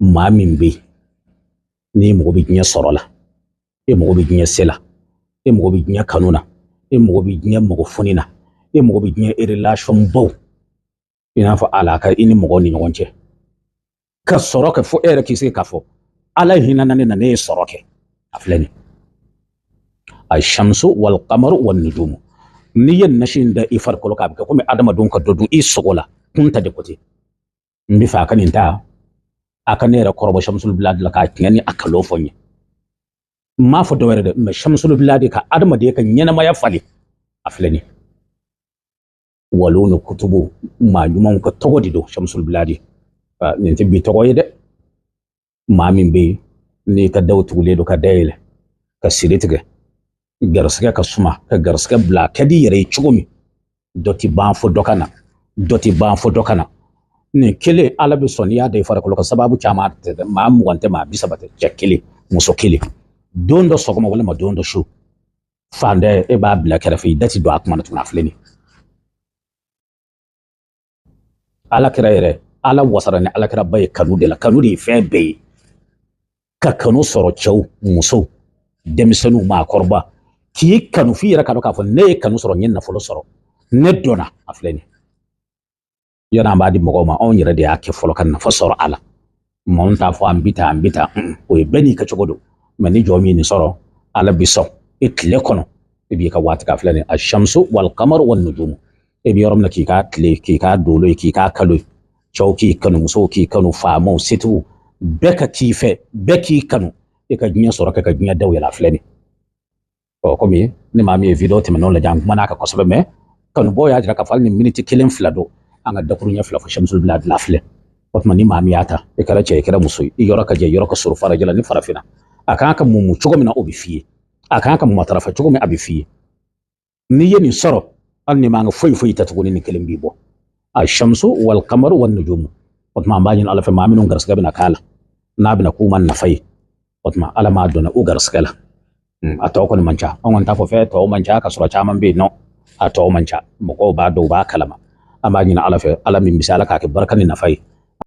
ma min be ni mo bi nya sorola e mo bi nya sela e mo bi nya kanuna e mo bi nya mo funina e mo bi nya relation bo ina fa alaka ini mo ni nyonche ka soroke fo ere kisi ka fo ala hinana ne soroke afleni الشمس والقمر والنجوم niyen nashin da ifar kolo ka ko me adama don ka dodu isogola kunta de kote mbi fa kanin ta akanera korbo shamsul bilad la ka nyani akalo fonye ma fo do were de me shamsul bilad ka adama de ka nyana ma ya fali afleni walunu kutubu ma jumon ko togodi do shamsul bilad ni te bi togoyede ma min be ni ka dawtu le do ka dayle ka siritige garske ka suma ka garske bla kadi yere chugumi doti ban fo dokana ni kele ala bi sonia de fara ko sababu chama ma mu wante ma bisabate chekili muso kili dondo sogoma wala ma dondo shu fande e ba bla kere fi dati do akman tuna fleni ala kere ala wasara ni ala kere bay kanu de la kanu de fe be ka kanu soro chew muso demisenu ma korba ki kanu fi yara kanu ka fo ne kanu soro nyen na folo soro ne dona afleni yana ba di mogoma on yara de ake folo kan na fo soro ala mon ta fo ambita o e beni ka chogodo mani jomi ni soro ala biso itle kono e bi ka wat ka afleni ash-shamsu wal qamar wan nujum e bi yorom na ki ka tle ki ka dolo ki ka kalo chawki kanu muso ki kanu famo situ beka tife beki kanu e ka nya soro ka nya daw yala afleni o komi ni mami video te non la jang mana ka kosobe me kan boya jira ka falni minute kilen flado anga dakuru nya fla fo shamsul bilad lafle otma ni mami ata e kara che kara musu i yoro ka je yoro ka suru fara jala ni farafina aka ka mumu chugo mina obi fi aka ka mu tarafa chugo me abi fi ni yeni soro anni manga foy ta tuguni ni kilen bibo ash-shamsu wal qamaru wan nujum otma mbajin ala fa mami non garsga bina kala na bina kuman na fay otma ala ma dona u garsgala ato ko mancha on ta fo fe to mancha ka sura chaman be no ato mancha mo ko ba do ba kalama amma ni ala fe ala min misala ka ke barkan na fai